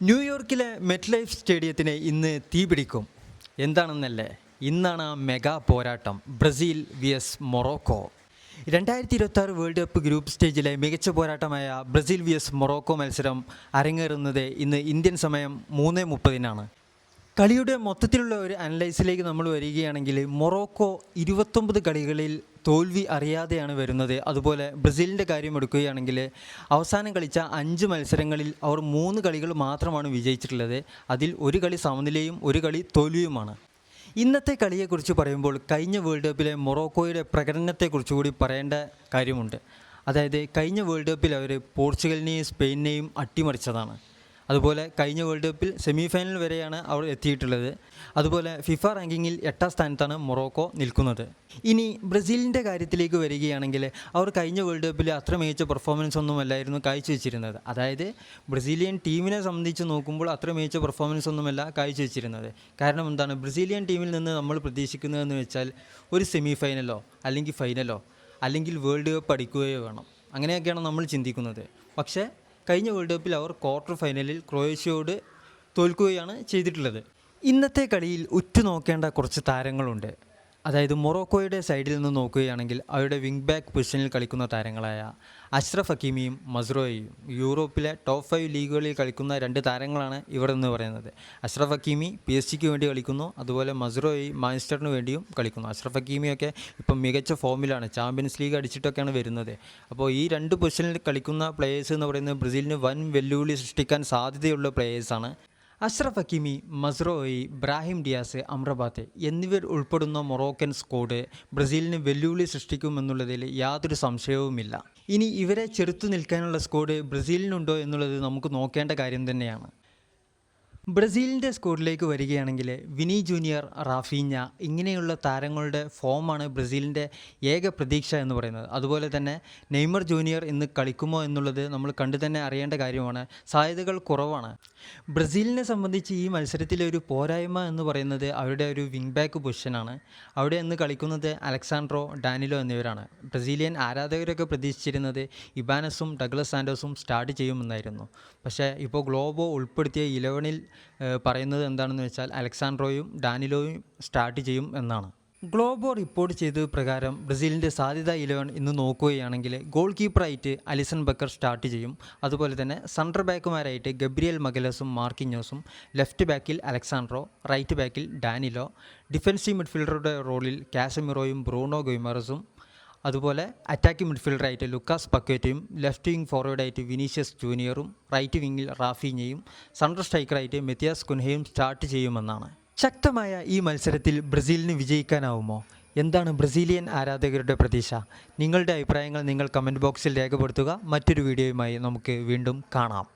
ന്യൂയോർക്കിലെ met life സ്റ്റേഡിയത്തിന് ഇന്ന് തീപിടിക്കും. എന്താണെന്നല്ലേ? ഇന്നാണ് ആ മെഗാ പോരാട്ടം, Brazil vs Morocco. 2026 world cup group സ്റ്റേജിലെ മികച്ച പോരാട്ടമായ ബ്രസീൽ vs മൊറോക്കോ മത്സരം അരങ്ങേറുന്നത് ഇന്ന് ഇന്ത്യൻ സമയം 3:30-നാണ്. കളിയുടെ മൊത്തത്തിലുള്ള ഒരു അനലൈസിലേക്ക് നമ്മൾ വരികയാണെങ്കിൽ മൊറോക്കോ 29 കളികളിൽ തോൽവി അറിയാതെയാണ് വരുന്നത്. അതുപോലെ ബ്രസീലിൻ്റെ കാര്യം എടുക്കുകയാണെങ്കിൽ അവസാനം കളിച്ച 5 മത്സരങ്ങളിൽ അവർ 3 കളികൾ മാത്രമാണ് വിജയിച്ചിട്ടുള്ളത്. അതിൽ ഒരു കളി സമനിലയും ഒരു കളി തോൽവിയുമാണ്. ഇന്നത്തെ കളിയെക്കുറിച്ച് പറയുമ്പോൾ കഴിഞ്ഞ വേൾഡ് കപ്പിലെ മൊറോക്കോയുടെ പ്രകടനത്തെക്കുറിച്ച് കൂടി പറയേണ്ട കാര്യമുണ്ട്. അതായത് കഴിഞ്ഞ വേൾഡ് കപ്പിൽ അവർ പോർച്ചുഗലിനെയും സ്പെയിനിനെയും അട്ടിമറിച്ചതാണ്. അതുപോലെ കഴിഞ്ഞ വേൾഡ് കപ്പിൽ സെമി ഫൈനൽ വരെയാണ് അവർ എത്തിയിട്ടുള്ളത്. അതുപോലെ ഫിഫ റാങ്കിങ്ങിൽ 8ാം സ്ഥാനത്താണ് മൊറോക്കോ നിൽക്കുന്നത്. ഇനി ബ്രസീലിൻ്റെ കാര്യത്തിലേക്ക് വരികയാണെങ്കിൽ അവർ കഴിഞ്ഞ വേൾഡ് കപ്പിൽ അത്ര മികച്ച പെർഫോമൻസ് ഒന്നുമല്ലായിരുന്നു കാഴ്ചവെച്ചിരുന്നത്. അതായത് ബ്രസീലിയൻ ടീമിനെ സംബന്ധിച്ച് നോക്കുമ്പോൾ അത്ര മികച്ച പെർഫോമൻസ് ഒന്നുമല്ല കാഴ്ചവെച്ചിരുന്നത്. കാരണം എന്താണ്, ബ്രസീലിയൻ ടീമിൽ നിന്ന് നമ്മൾ പ്രതീക്ഷിക്കുന്നതെന്ന് വെച്ചാൽ ഒരു സെമി ഫൈനലോ അല്ലെങ്കിൽ ഫൈനലോ അല്ലെങ്കിൽ വേൾഡ് കപ്പ് അടിക്കുകയോ വേണം. അങ്ങനെയൊക്കെയാണ് നമ്മൾ ചിന്തിക്കുന്നത്. പക്ഷേ കഴിഞ്ഞ വേൾഡ് കപ്പിൽ അവർ ക്വാർട്ടർ ഫൈനലിൽ ക്രൊയേഷ്യയോട് തോൽക്കുകയാണ് ചെയ്തിട്ടുള്ളത്. ഇന്നത്തെ കളിയിൽ ഉറ്റുനോക്കേണ്ട കുറച്ച് താരങ്ങളുണ്ട്. അതായത് മൊറോക്കോയുടെ സൈഡിൽ നിന്ന് നോക്കുകയാണെങ്കിൽ അവരുടെ വിങ് ബാക്ക് പൊസിഷനിൽ കളിക്കുന്ന താരങ്ങളായ അഷ്റഫ് ഹക്കീമിയും മസ്റോയിയും യൂറോപ്പിലെ ടോപ്പ് 5 ലീഗുകളിൽ കളിക്കുന്ന 2 താരങ്ങളാണ് ഇവർ എന്ന് പറയുന്നത്. അഷ്റഫ് ഹക്കീമി PSG വേണ്ടി കളിക്കുന്നു, അതുപോലെ മസ്റോയി മാഞ്ചസ്റ്ററിന് വേണ്ടിയും കളിക്കുന്നു. അഷ്റഫ് ഹക്കീമിയൊക്കെ ഇപ്പം മികച്ച ഫോമിലാണ്, ചാമ്പ്യൻസ് ലീഗ് അടിച്ചിട്ടൊക്കെയാണ് വരുന്നത്. അപ്പോൾ ഈ 2 പൊസിഷനിൽ കളിക്കുന്ന പ്ലേയേഴ്സ് എന്ന് പറയുന്നത് ബ്രസീലിന് വൻ വെല്ലുവിളി സൃഷ്ടിക്കാൻ സാധ്യതയുള്ള പ്ലേയേഴ്സാണ്. അഷ്റഫ് ഹക്കീമി, മസ്റോയി, ബ്രാഹിം ഡിയാസ്, അമ്രബാത്തെ എന്നിവർ ഉൾപ്പെടുന്ന മൊറോക്കൻ സ്ക്വാഡ് ബ്രസീലിന് വെല്ലുവിളി സൃഷ്ടിക്കുമെന്നുള്ളതിൽ യാതൊരു സംശയവുമില്ല. ഇനി ഇവരെ ചെറുത്തു നിൽക്കാനുള്ള സ്ക്വാഡ് ബ്രസീലിനുണ്ടോ എന്നുള്ളത് നമുക്ക് നോക്കേണ്ട കാര്യം തന്നെയാണ്. ബ്രസീലിൻ്റെ സ്ക്വാഡിലേക്ക് വരികയാണെങ്കിൽ വിനി ജൂനിയർ, റാഫീഞ്ഞ ഇങ്ങനെയുള്ള താരങ്ങളുടെ ഫോമാണ് ബ്രസീലിൻ്റെ ഏക പ്രതീക്ഷ എന്ന് പറയുന്നത്. അതുപോലെ തന്നെ നെയ്മർ ജൂനിയർ ഇന്ന് കളിക്കുമോ എന്നുള്ളത് നമ്മൾ കണ്ടു തന്നെ അറിയേണ്ട കാര്യമാണ്. സാധ്യതകൾ കുറവാണ്. ബ്രസീലിനെ സംബന്ധിച്ച് ഈ മത്സരത്തിലെ ഒരു പോരായ്മ എന്ന് പറയുന്നത് അവരുടെ ഒരു വിങ് ബാക്ക് പൊസിഷനാണ്. അവിടെ ഇന്ന് കളിക്കുന്നത് അലക്സാൻഡ്രോ, ഡാനിലോ എന്നിവരാണ്. ബ്രസീലിയൻ ആരാധകരൊക്കെ പ്രതീക്ഷിച്ചിരുന്നത് ഇബാനസും ഡഗ്ലസ് സാൻഡോസും സ്റ്റാർട്ട് ചെയ്യുമെന്നായിരുന്നു. പക്ഷേ ഇപ്പോൾ ഗ്ലോബോ ഉൾപ്പെടുത്തിയ 11-ൽ പറയുന്നത് എന്താണെന്ന് വെച്ചാൽ അലക്സാൻഡ്രോയും ഡാനിലോയും സ്റ്റാർട്ട് ചെയ്യും എന്നാണ്. ഗ്ലോബോ റിപ്പോർട്ട് ചെയ്തത് പ്രകാരം ബ്രസീലിൻ്റെ സാധ്യത 11 ഇന്ന് നോക്കുകയാണെങ്കിൽ ഗോൾ കീപ്പറായിട്ട് അലിസൺ ബക്കർ സ്റ്റാർട്ട് ചെയ്യും. അതുപോലെ തന്നെ സെൻട്രൽ ബാക്കുമാരായിട്ട് ഗബ്രിയൽ മഗലസും മാർക്കിഞ്ഞോസും, ലെഫ്റ്റ് ബാക്കിൽ അലക്സാൻഡ്രോ, റൈറ്റ് ബാക്കിൽ ഡാനിലോ, ഡിഫൻസീവ് മിഡ്ഫീൽഡറുടെ റോളിൽ കാസമിറോയും ബ്രൂണോ ഗൊയ്മറസും, അതുപോലെ അറ്റാക്കിംഗ് മിഡ്ഫീൽഡറായിട്ട് ലുക്കാസ് പക്വേറ്റയും, ലെഫ്റ്റ് വിങ് ഫോർവേഡായിട്ട് വിനീഷ്യസ് ജൂനിയറും, റൈറ്റ് വിങ്ങിൽ റാഫീഞ്ഞയും, സെൻട്രൽ സ്ട്രൈക്കറായിട്ട് മെത്തിയാസ് കുൻഹയും സ്റ്റാർട്ട് ചെയ്യുമെന്നാണ്. ശക്തമായ ഈ മത്സരത്തിൽ ബ്രസീലിന് വിജയിക്കാനാവുമോ? എന്താണ് ബ്രസീലിയൻ ആരാധകരുടെ പ്രതീക്ഷ? നിങ്ങളുടെ അഭിപ്രായങ്ങൾ നിങ്ങൾ കമൻറ്റ് ബോക്സിൽ രേഖപ്പെടുത്തുക. മറ്റൊരു വീഡിയോയുമായി നമുക്ക് വീണ്ടും കാണാം.